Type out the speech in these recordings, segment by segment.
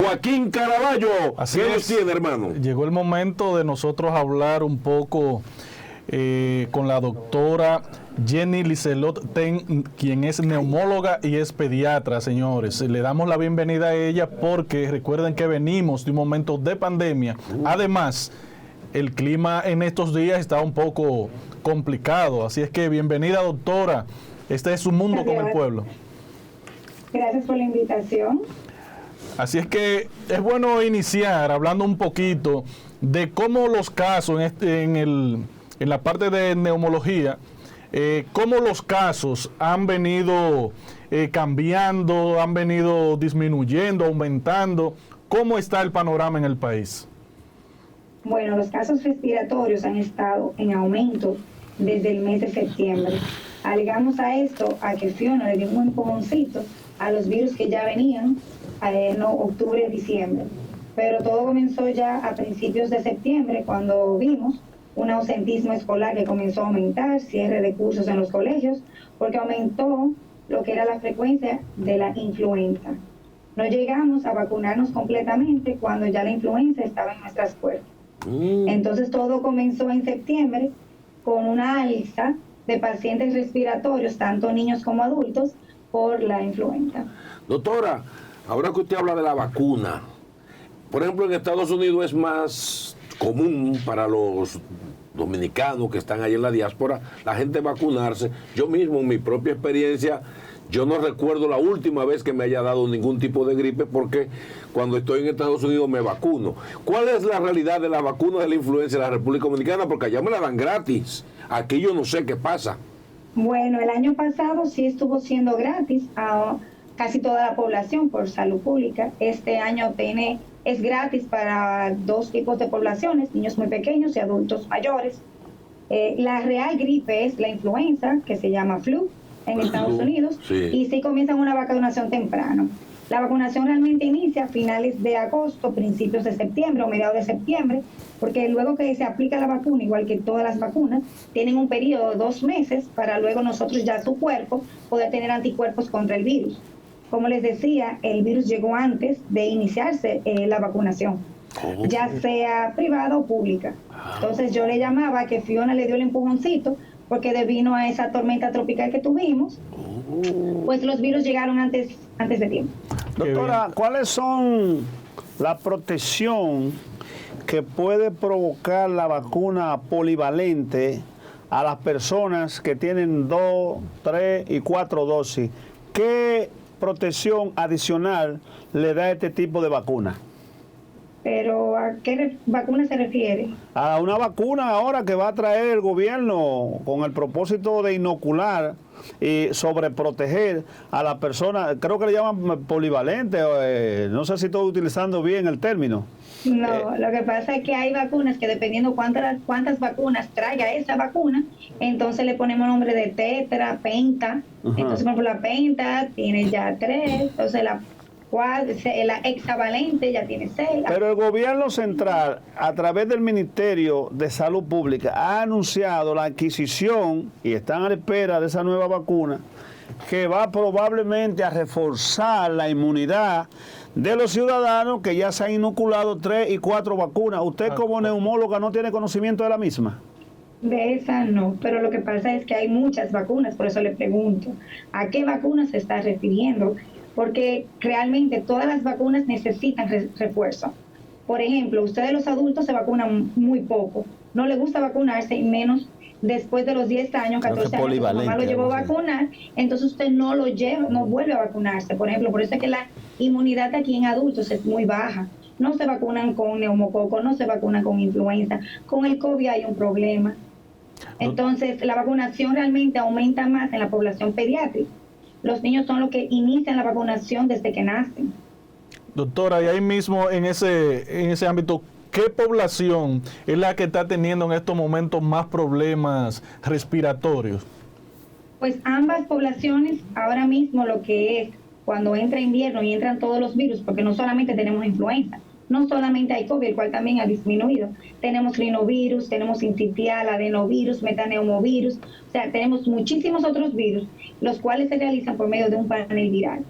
Joaquín Caraballo. Así ¿Qué nos es. tiene, hermano? Llegó el momento de nosotros hablar un poco con la doctora Jenny Liselot Ten, quien es neumóloga y es pediatra, señores. Le damos la bienvenida a ella porque recuerden que venimos de un momento de pandemia. Además, el clima en estos días está un poco complicado, así es que bienvenida, doctora. Este es su mundo con el pueblo. Gracias por la invitación. Así es que es bueno iniciar hablando un poquito de cómo los casos en la parte de neumología, cómo los casos han venido cambiando, han venido disminuyendo, aumentando. ¿Cómo está el panorama en el país? Bueno, los casos respiratorios han estado en aumento desde el mes de septiembre. Alegamos a esto a que Fiona le dio un empujoncito a los virus que ya venían en octubre y diciembre. Pero todo comenzó ya a principios de septiembre, cuando vimos un ausentismo escolar que comenzó a aumentar, cierre de cursos en los colegios, porque aumentó lo que era la frecuencia de la influenza. No llegamos a vacunarnos completamente cuando ya la influenza estaba en nuestras puertas. Entonces todo comenzó en septiembre con una alza de pacientes respiratorios, tanto niños como adultos, por la influenza. Doctora, ahora que usted habla de la vacuna, por ejemplo, en Estados Unidos es más común para los dominicanos que están allí en la diáspora, la gente vacunarse. Yo mismo, en mi propia experiencia, yo no recuerdo la última vez que me haya dado ningún tipo de gripe, porque cuando estoy en Estados Unidos me vacuno. ¿Cuál es la realidad de la vacuna de la influenza en la República Dominicana? Porque allá me la dan gratis. Aquí yo no sé qué pasa. Bueno, el año pasado sí estuvo siendo gratis a casi toda la población por salud pública. Este año es gratis para dos tipos de poblaciones, niños muy pequeños y adultos mayores. La real gripe es la influenza, que se llama flu en Estados Unidos, sí. Y sí comienzan una vacunación temprano. La vacunación realmente inicia a finales de agosto, principios de septiembre o mediados de septiembre, porque luego que se aplica la vacuna, igual que todas las vacunas, tienen un periodo de 2 meses para luego nosotros ya su cuerpo poder tener anticuerpos contra el virus. Como les decía, el virus llegó antes de iniciarse la vacunación, ya sea privada o pública. Entonces yo le llamaba que Fiona le dio el empujoncito, porque debido a esa tormenta tropical que tuvimos, pues los virus llegaron antes de tiempo. Doctora, ¿cuáles son la protección que puede provocar la vacuna polivalente a las personas que tienen 2, 3 y 4 dosis? ¿Qué protección adicional le da este tipo de vacuna? ¿Pero a qué vacuna se refiere? A una vacuna ahora que va a traer el gobierno con el propósito de inocular y sobreproteger a la persona, creo que le llaman polivalente, no sé si estoy utilizando bien el término. No, lo que pasa es que hay vacunas que dependiendo cuántas vacunas traiga esa vacuna, entonces le ponemos nombre de tetra, penta. Entonces, por ejemplo, la penta tiene ya 3, entonces la hexavalente ya tiene 6. Pero el gobierno central, a través del Ministerio de Salud Pública, ha anunciado la adquisición, y están a la espera de esa nueva vacuna, que va probablemente a reforzar la inmunidad de los ciudadanos que ya se han inoculado 3 y 4 vacunas. ¿Usted como neumóloga no tiene conocimiento de la misma? De esa no, pero lo que pasa es que hay muchas vacunas, por eso le pregunto, ¿a qué vacuna se está refiriendo? Porque realmente todas las vacunas necesitan refuerzo. Por ejemplo, ustedes los adultos se vacunan muy poco, no les gusta vacunarse, y menos después de los 10 años, 14 años, su mamá lo llevó a vacunar, entonces usted no lo lleva, no vuelve a vacunarse. Por ejemplo, por eso es que la inmunidad aquí en adultos es muy baja. No se vacunan con neumococo, no se vacunan con influenza, con el COVID hay un problema. Entonces, la vacunación realmente aumenta más en la población pediátrica. Los niños son los que inician la vacunación desde que nacen. Doctora, y ahí mismo en ese ámbito, ¿qué población es la que está teniendo en estos momentos más problemas respiratorios? Pues ambas poblaciones, ahora mismo lo que es cuando entra invierno y entran todos los virus, porque no solamente tenemos influenza, no solamente hay COVID, el cual también ha disminuido. Tenemos rinovirus, tenemos sincitial, adenovirus, metaneumovirus, o sea, tenemos muchísimos otros virus, los cuales se realizan por medio de un panel viral.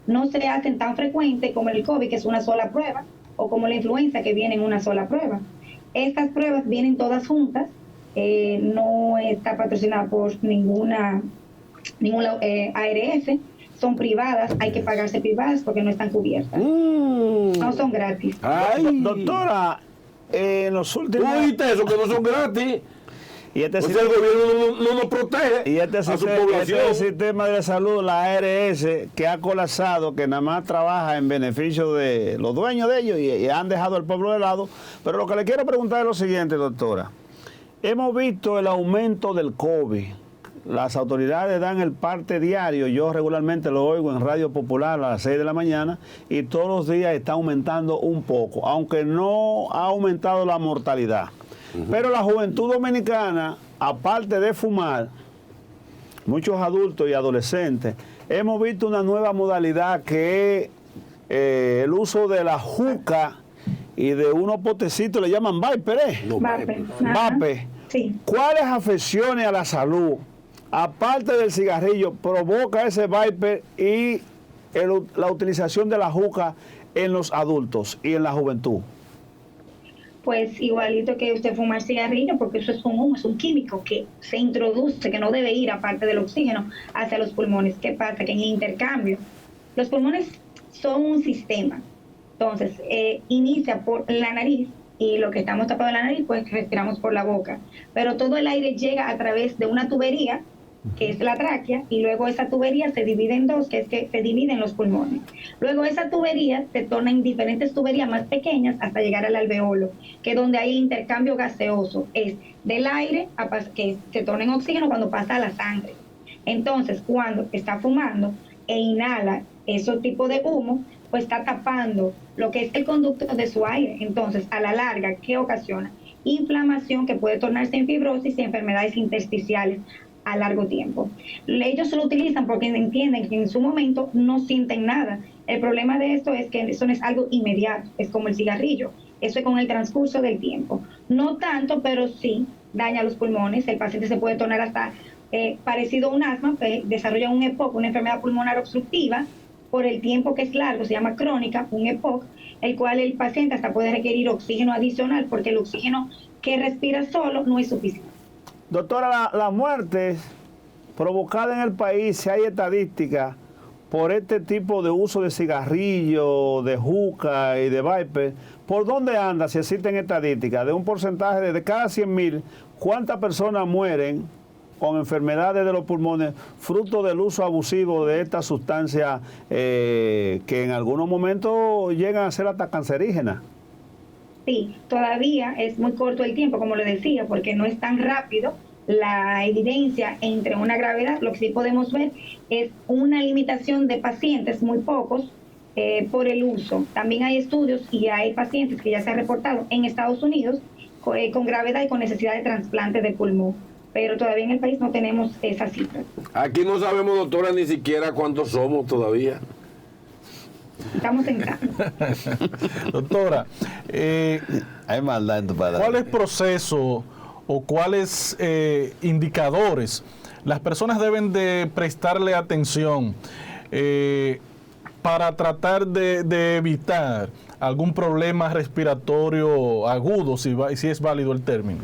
no se hacen tan frecuentes como el COVID, que es una sola prueba, o como la influenza, que viene en una sola prueba. Estas pruebas vienen todas juntas, no está patrocinada por ninguna ARS, son privadas, hay que pagarse privadas porque no están cubiertas. No son gratis. Doctora, en los últimos... ¿Tú oíste eso, que no son gratis? Y el gobierno no nos protege y a su población. el sistema de salud, la ARS, que ha colapsado, que nada más trabaja en beneficio de los dueños de ellos y han dejado al pueblo de lado. Pero lo que le quiero preguntar es lo siguiente, doctora. Hemos visto el aumento del COVID. Las autoridades dan el parte diario. Yo regularmente lo oigo en Radio Popular a las 6 de la mañana y todos los días está aumentando un poco, aunque no ha aumentado la mortalidad. Pero la juventud dominicana, aparte de fumar, muchos adultos y adolescentes, hemos visto una nueva modalidad que es el uso de la juca y de unos potecitos, le llaman Viper, Vape. Sí. ¿Cuáles afecciones a la salud, aparte del cigarrillo, provoca ese Viper y la utilización de la juca en los adultos y en la juventud? Pues igualito que usted fumar cigarrillo, porque eso es un humo, es un químico que se introduce, que no debe ir, aparte del oxígeno, hacia los pulmones. ¿Qué pasa? Que en el intercambio, los pulmones son un sistema. Entonces, inicia por la nariz, y lo que estamos tapados en la nariz, pues respiramos por la boca. Pero todo el aire llega a través de una tubería, que es la tráquea, y luego esa tubería se divide en dos, que es que se dividen los pulmones. Luego esa tubería se torna en diferentes tuberías más pequeñas hasta llegar al alveolo, que es donde hay el intercambio gaseoso, es del aire que se torna en oxígeno cuando pasa a la sangre. Entonces, cuando está fumando e inhala esos tipos de humo, pues está tapando lo que es el conducto de su aire. Entonces, a la larga, ¿qué ocasiona? Inflamación que puede tornarse en fibrosis y enfermedades intersticiales a largo tiempo. Ellos lo utilizan porque entienden que en su momento no sienten nada. El problema de esto es que eso no es algo inmediato, es como el cigarrillo. Eso es con el transcurso del tiempo. No tanto, pero sí daña los pulmones. El paciente se puede tornar hasta parecido a un asma, desarrolla un EPOC, una enfermedad pulmonar obstructiva, por el tiempo que es largo, se llama crónica, un EPOC, el cual el paciente hasta puede requerir oxígeno adicional porque el oxígeno que respira solo no es suficiente. Doctora, las muertes provocadas en el país, si hay estadísticas por este tipo de uso de cigarrillo, de juca y de Viper, ¿por dónde anda si existen estadísticas? De un porcentaje de cada 100.000, ¿cuántas personas mueren con enfermedades de los pulmones fruto del uso abusivo de estas sustancias que en algunos momentos llegan a ser hasta cancerígenas? Sí, todavía es muy corto el tiempo, como le decía, porque no es tan rápido la evidencia entre una gravedad. Lo que sí podemos ver es una limitación de pacientes, muy pocos, por el uso. También hay estudios y hay pacientes que ya se han reportado en Estados Unidos con gravedad y con necesidad de trasplante de pulmón. Pero todavía en el país no tenemos esas cifras. Aquí no sabemos, doctora, ni siquiera cuántos somos todavía. Estamos en casa. Doctora, hay maldad en tu palabra. ¿Cuál es el proceso o cuáles indicadores las personas deben de prestarle atención para tratar de evitar algún problema respiratorio agudo, si es válido el término?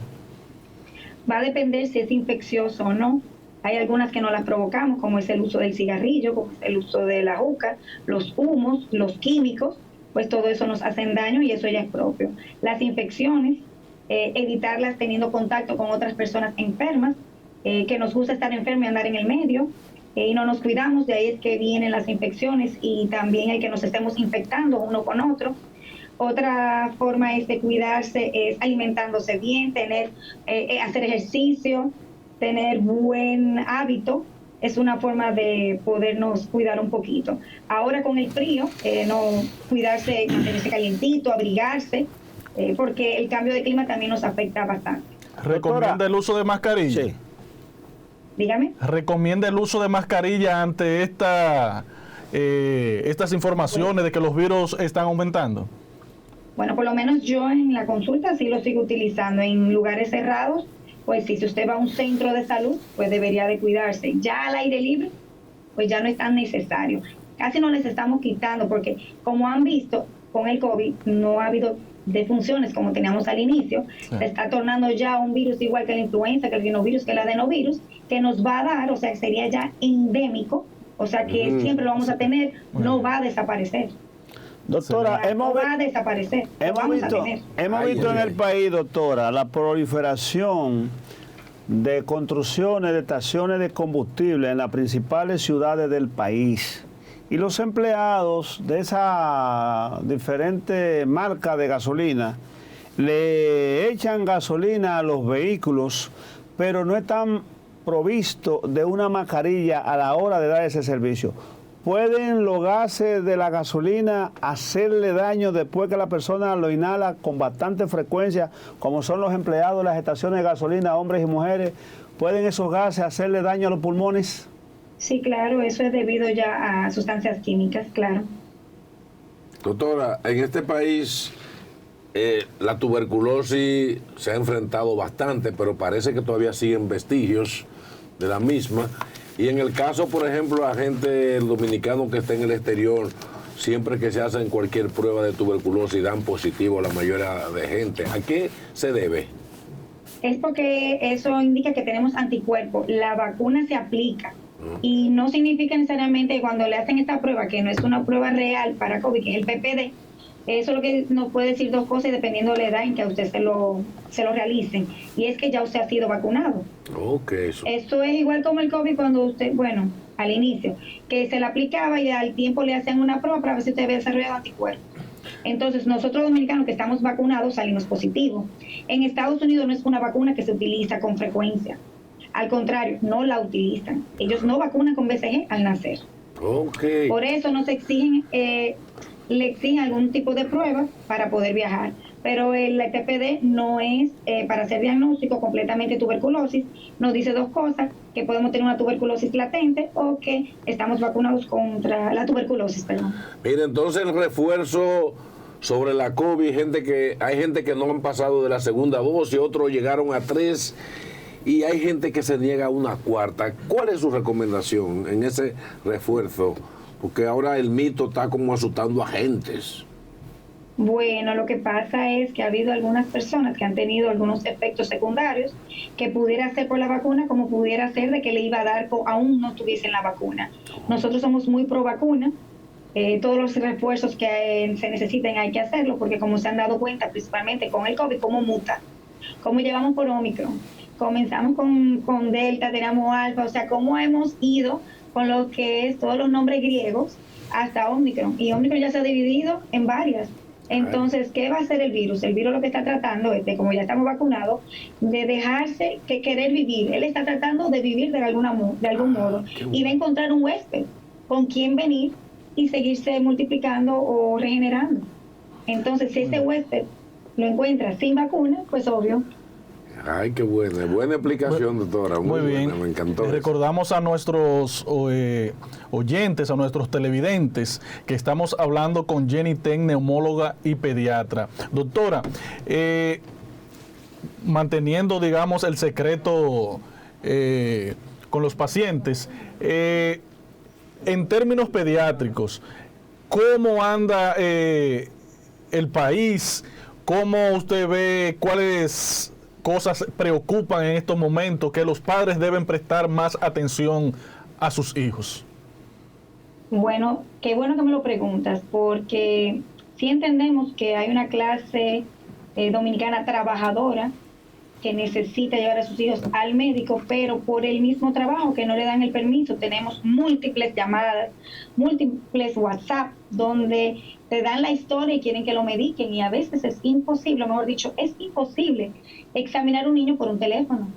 Va a depender si es infeccioso o no. Hay algunas que no las provocamos, como es el uso del cigarrillo, como es el uso de la juca, los humos, los químicos, pues todo eso nos hacen daño y eso ya es propio. Las infecciones, evitarlas teniendo contacto con otras personas enfermas, que nos gusta estar enfermos y andar en el medio, y no nos cuidamos, de ahí es que vienen las infecciones y también el que nos estemos infectando uno con otro. Otra forma es de cuidarse, es alimentándose bien, hacer ejercicio, tener buen hábito, es una forma de podernos cuidar un poquito. Ahora con el frío, no cuidarse, mantenerse calientito, abrigarse, porque el cambio de clima también nos afecta bastante. ¿Recomienda el uso de mascarilla? Sí. Dígame. ¿Recomienda el uso de mascarilla ante estas informaciones de que los virus están aumentando? Bueno, por lo menos yo en la consulta sí lo sigo utilizando. En lugares cerrados, pues sí, si usted va a un centro de salud, pues debería de cuidarse. Ya al aire libre, pues ya no es tan necesario. casi no les estamos quitando, porque como han visto, con el COVID no ha habido defunciones como teníamos al inicio, se está tornando ya un virus igual que la influenza, que el rinovirus, que el adenovirus, que nos va a dar, o sea, sería ya endémico, o sea, que siempre lo vamos a tener, no va a desaparecer. Doctora, no va a desaparecer. Hemos visto en el país, doctora, la proliferación de construcciones de estaciones de combustible en las principales ciudades del país. Y los empleados de esa diferente marca de gasolina le echan gasolina a los vehículos, pero no están provistos de una mascarilla a la hora de dar ese servicio. ¿Pueden los gases de la gasolina hacerle daño después que la persona lo inhala con bastante frecuencia, como son los empleados de las estaciones de gasolina, hombres y mujeres? ¿Pueden esos gases hacerle daño a los pulmones? Sí, claro, eso es debido ya a sustancias químicas, claro. Doctora, en este país la tuberculosis se ha enfrentado bastante, pero parece que todavía siguen vestigios de la misma. Y en el caso, por ejemplo, la gente dominicano que está en el exterior, siempre que se hacen cualquier prueba de tuberculosis dan positivo a la mayoría de gente. ¿A qué se debe? Es porque eso indica que tenemos anticuerpos. La vacuna se aplica. Y no significa necesariamente que cuando le hacen esta prueba, que no es una prueba real para COVID, que es el PPD, eso es lo que nos puede decir dos cosas dependiendo de la edad en que a usted se lo realicen. Y es que ya usted ha sido vacunado. Okay, Esto es igual como el COVID cuando usted, bueno, al inicio, que se le aplicaba y al tiempo le hacían una prueba para ver si usted había desarrollado anticuerpos. Entonces, nosotros dominicanos que estamos vacunados salimos positivos. En Estados Unidos no es una vacuna que se utiliza con frecuencia. Al contrario, no la utilizan. Ellos no vacunan con BCG al nacer. Okay. Por eso nos exigen, le exigen algún tipo de prueba para poder viajar. Pero el TPD no es para hacer diagnóstico completamente de tuberculosis. Nos dice dos cosas, que podemos tener una tuberculosis latente o que estamos vacunados contra la tuberculosis, perdón. Mire, entonces el refuerzo sobre la COVID, hay gente que no han pasado de la segunda dosis, otros llegaron a 3 y hay gente que se niega a una cuarta. ¿Cuál es su recomendación en ese refuerzo? Porque ahora el mito está como asustando a gentes. Bueno, lo que pasa es que ha habido algunas personas que han tenido algunos efectos secundarios que pudiera ser por la vacuna, como pudiera ser de que le iba a dar aún no tuviesen la vacuna. Nosotros somos muy pro vacuna. Todos los refuerzos que se necesiten hay que hacerlo, porque como se han dado cuenta, principalmente con el COVID, cómo muta, cómo llevamos por Omicron. Comenzamos con Delta, tenemos Alfa, o sea, cómo hemos ido con lo que es todos los nombres griegos hasta Omicron. Y Omicron ya se ha dividido en varias. Entonces, ¿qué va a hacer el virus? El virus lo que está tratando es de, como ya estamos vacunados, de dejarse que querer vivir. Él está tratando de vivir de algún modo. Y va a encontrar un huésped con quien venir y seguirse multiplicando o regenerando. Entonces, si ese huésped lo encuentra sin vacuna, pues obvio. Ay, qué buena explicación, doctora. Muy bien. Buena, me encantó. Recordamos a nuestros oyentes, a nuestros televidentes, que estamos hablando con Jenny Ten, neumóloga y pediatra. Doctora, manteniendo, digamos, el secreto con los pacientes, en términos pediátricos, ¿cómo anda el país? ¿Cómo usted ve cuáles cosas preocupan en estos momentos que los padres deben prestar más atención a sus hijos? Bueno, qué bueno que me lo preguntas, porque sí entendemos que hay una clase dominicana trabajadora que necesita llevar a sus hijos al médico, pero por el mismo trabajo que no le dan el permiso, tenemos múltiples llamadas, múltiples WhatsApp, donde te dan la historia y quieren que lo mediquen, y a veces es imposible, mejor dicho, es imposible examinar a un niño por un teléfono.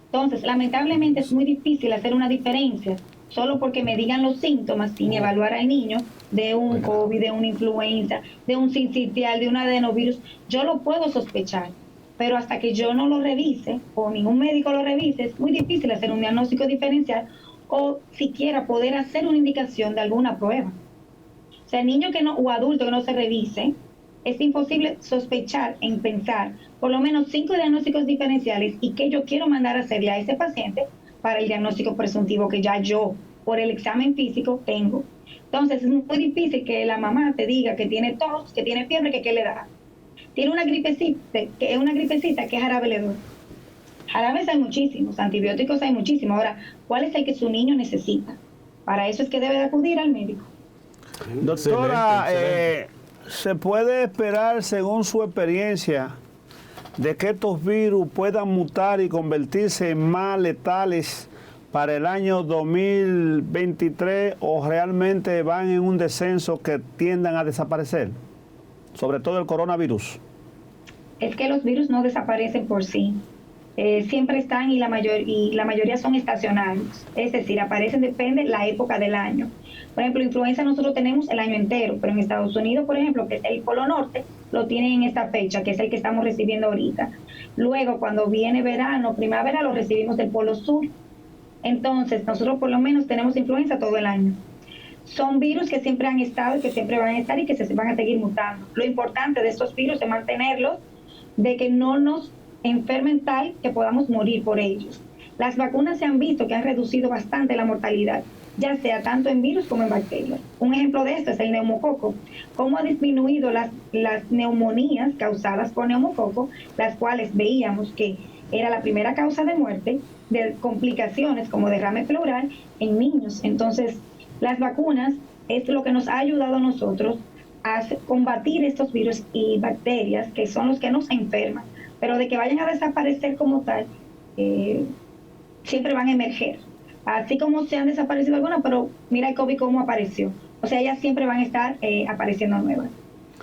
Entonces, lamentablemente es muy difícil hacer una diferencia solo porque me digan los síntomas sin evaluar al niño de un COVID, de una influenza, de un sincitial, de un adenovirus. Yo lo puedo sospechar, pero hasta que yo no lo revise o ningún médico lo revise, es muy difícil hacer un diagnóstico diferencial o siquiera poder hacer una indicación de alguna prueba. O sea, niño que no, o adulto que no se revise, es imposible sospechar en pensar por lo menos 5 diagnósticos diferenciales y que yo quiero mandar a hacerle a ese paciente para el diagnóstico presuntivo que ya yo, por el examen físico, tengo. Entonces es muy difícil que la mamá te diga que tiene tos, que tiene fiebre, que qué le da. Tiene una gripecita que es jarabe le doy. Jarabes hay muchísimos, antibióticos hay muchísimos. Ahora, ¿cuál es el que su niño necesita? Para eso es que debe de acudir al médico. Doctora, Excelente. ¿se puede esperar, según su experiencia, de que estos virus puedan mutar y convertirse en más letales para el año 2023 o realmente van en un descenso que tiendan a desaparecer? Sobre todo el coronavirus. Es que los virus no desaparecen por sí. Siempre están y la mayoría son estacionarios. Es decir, aparecen, depende la época del año. Por ejemplo, influenza nosotros tenemos el año entero, pero en Estados Unidos, por ejemplo, que es el Polo Norte, lo tienen en esta fecha, que es el que estamos recibiendo ahorita. Luego, cuando viene verano, primavera, lo recibimos del Polo Sur. Entonces, nosotros por lo menos tenemos influenza todo el año. Son virus que siempre han estado y que siempre van a estar y que se van a seguir mutando. Lo importante de estos virus es mantenerlos, de que no nos enfermen tal que podamos morir por ellos. Las vacunas se han visto que han reducido bastante la mortalidad, ya sea tanto en virus como en bacterias. Un ejemplo de esto es el neumococo. Cómo ha disminuido las neumonías causadas por neumococo, las cuales veíamos que era la primera causa de muerte, de complicaciones como derrame pleural en niños. Entonces, las vacunas es lo que nos ha ayudado a nosotros a combatir estos virus y bacterias que son los que nos enferman, pero de que vayan a desaparecer como tal, siempre van a emerger. Así como se han desaparecido algunas, pero mira el COVID cómo apareció. O sea, ellas siempre van a estar apareciendo nuevas.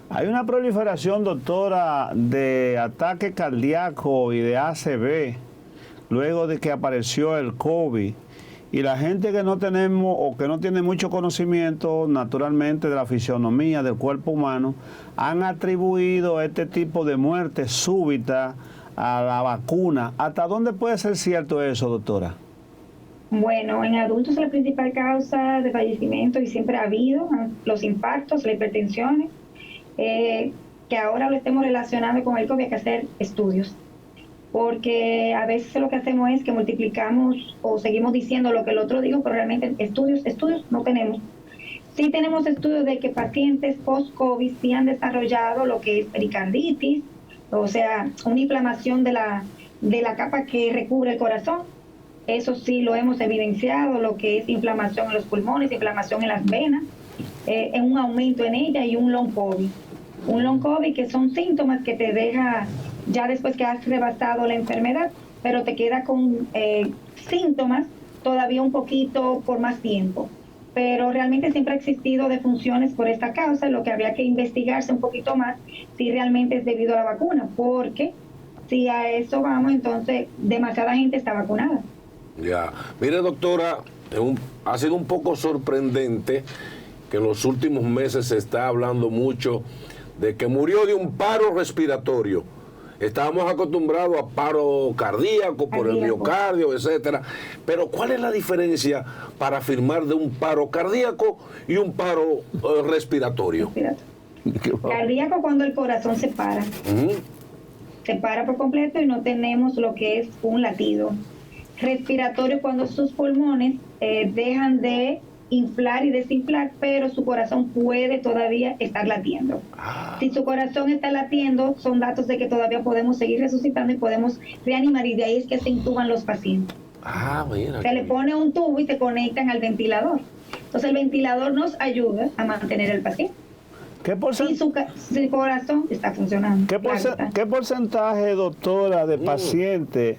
Hay una proliferación, doctora, de ataque cardíaco y de ACV luego de que apareció el COVID. Y la gente que no tenemos o que no tiene mucho conocimiento, naturalmente, de la fisionomía del cuerpo humano, han atribuido este tipo de muerte súbita a la vacuna. ¿Hasta dónde puede ser cierto eso, doctora? Bueno, en adultos la principal causa de fallecimiento, y siempre ha habido, los infartos, las hipertensiones, que ahora lo estemos relacionando con el COVID, hay que hacer estudios. Porque a veces lo que hacemos es que multiplicamos o seguimos diciendo lo que el otro dijo, pero realmente estudios no tenemos. Sí tenemos estudios de que pacientes post-COVID sí han desarrollado lo que es pericarditis, o sea, una inflamación de la capa que recubre el corazón. Eso sí lo hemos evidenciado, lo que es inflamación en los pulmones, inflamación en las venas, en un aumento en ella, y un long COVID. Un long COVID que son síntomas que te deja ya después que has rebasado la enfermedad, pero te queda con síntomas todavía un poquito por más tiempo. Pero realmente siempre ha existido defunciones por esta causa, lo que habría que investigarse un poquito más si realmente es debido a la vacuna, porque si a eso vamos, entonces demasiada gente está vacunada. Ya, mire, doctora, ha sido un poco sorprendente que en los últimos meses se está hablando mucho de que murió de un paro respiratorio. Estábamos acostumbrados a paro cardíaco por el miocardio, etcétera. Pero ¿cuál es la diferencia para afirmar de un paro cardíaco y un paro respiratorio? Cardíaco cuando el corazón se para. Se para por completo y no tenemos lo que es un latido. Respiratorio cuando sus pulmones dejan de inflar y desinflar, pero su corazón puede todavía estar latiendo. Si su corazón está latiendo, son datos de que todavía podemos seguir resucitando y podemos reanimar, y de ahí es que se intuban los pacientes. Mira. Se le pone un tubo y se conectan al ventilador. Entonces el ventilador nos ayuda a mantener el paciente. Y su corazón está funcionando. ¿Qué porcentaje, doctora, de pacientes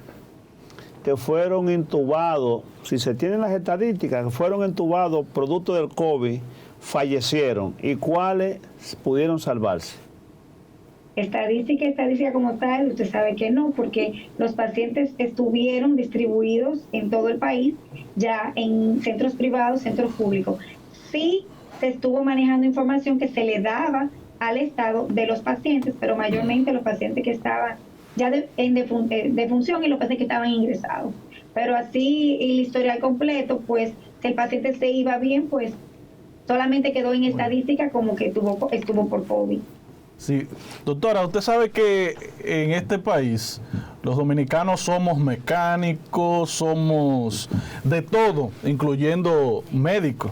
que fueron intubados, si se tienen las estadísticas, que fueron intubados producto del COVID, fallecieron? ¿Y cuáles pudieron salvarse? Estadística como tal, usted sabe que no, porque los pacientes estuvieron distribuidos en todo el país, ya en centros privados, centros públicos. Sí se estuvo manejando información que se le daba al estado de los pacientes, pero mayormente los pacientes que estaban ya en defunción y los pacientes que estaban ingresados. Pero así el historial completo, pues si el paciente se iba bien, pues solamente quedó en estadística como que estuvo por COVID. Sí, doctora, usted sabe que en este país los dominicanos somos mecánicos, somos de todo, incluyendo médicos.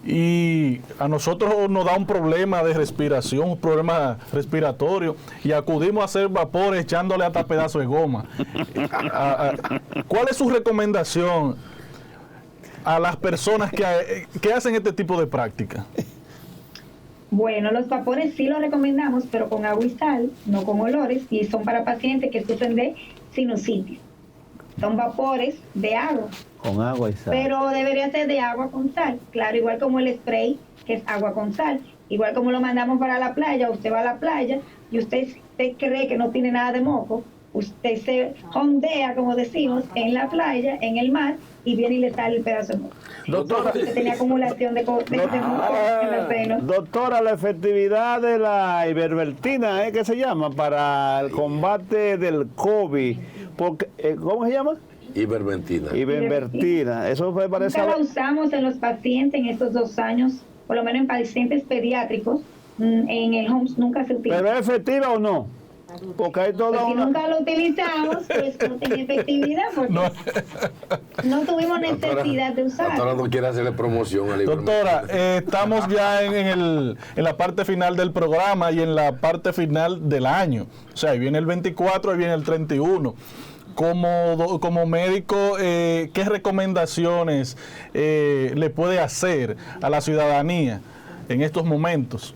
y a nosotros nos da un problema de respiración, un problema respiratorio, y acudimos a hacer vapores echándole hasta pedazos de goma. ¿Cuál es su recomendación a las personas que hacen este tipo de práctica? Bueno, los vapores sí los recomendamos, pero con agua y sal, no con olores, y son para pacientes que sufren de sinusitis. Son vapores de agua. Con agua y sal. Pero debería ser de agua con sal. Claro, igual como el spray, que es agua con sal. Igual como lo mandamos para la playa, usted va a la playa y usted cree que no tiene nada de moco, usted se ondea, como decimos, en la playa, en el mar, y viene y le sale el pedazo de moco. Doctora, Usted tenía acumulación de moco en los senos. Doctora, la efectividad de la ivermectina, ¿qué se llama? Para el combate del COVID. Porque, ¿cómo se llama? ivermectina. Ivermectina. Eso me parece... Nunca la usamos en los pacientes en estos 2 años, por lo menos en pacientes pediátricos, en el HOMS nunca se utiliza. ¿Pero es efectiva o no? Porque hay toda Pues si una... nunca lo utilizamos, pues no tenía efectividad porque no tuvimos necesidad de usarlo. Doctora no quiere hacerle promoción a la Doctora, ivermectina. estamos ya en la parte final del programa y en la parte final del año. O sea, ahí viene el 24, ahí viene el 31. Como médico, ¿qué recomendaciones le puede hacer a la ciudadanía en estos momentos?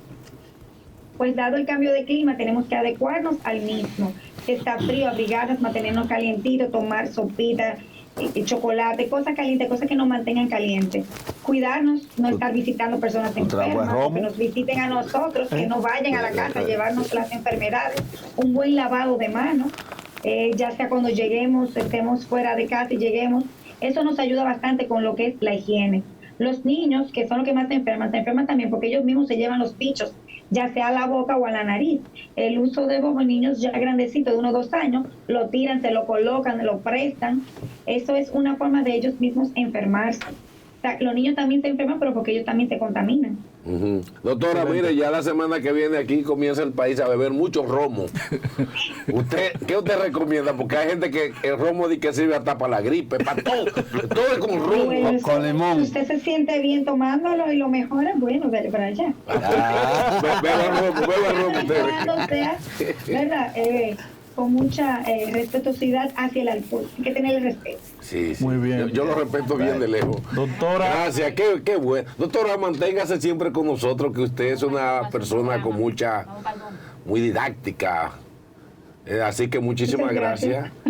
Pues dado el cambio de clima, tenemos que adecuarnos al mismo. Si está frío, abrigarnos, mantenernos calientitos, tomar sopita, chocolate, cosas calientes, cosas que nos mantengan calientes. Cuidarnos, no estar visitando personas enfermas, que nos visiten a nosotros, que no vayan a la casa a llevarnos las enfermedades. Un buen lavado de manos, ya sea cuando lleguemos, estemos fuera de casa y lleguemos. Eso nos ayuda bastante con lo que es la higiene. Los niños, que son los que más se enferman también porque ellos mismos se llevan los bichos, ya sea a la boca o a la nariz. El uso de boca, niños ya grandecitos de 1 o 2 años, lo tiran, se lo colocan, lo prestan. Eso es una forma de ellos mismos enfermarse. O sea, los niños también se enferman, pero porque ellos también se contaminan. Doctora, mire, ya la semana que viene aquí comienza el país a beber mucho romo. ¿Qué usted recomienda? Porque hay gente que el romo dice que sirve hasta para la gripe, para todo. Todo es con romo. Bueno, con limón. Si usted se siente bien tomándolo y lo mejor es bueno, dale para allá. Beba romo usted. Cuando sea, ¿verdad? Con mucha respetuosidad hacia el alcohol. Hay que tenerle respeto. Sí, sí. Muy bien. Yo lo respeto bien de lejos. Doctora. Gracias, qué bueno. Doctora, manténgase siempre con nosotros, que usted es una persona con muy didáctica. Así que muchísimas Muchas gracias. gracias.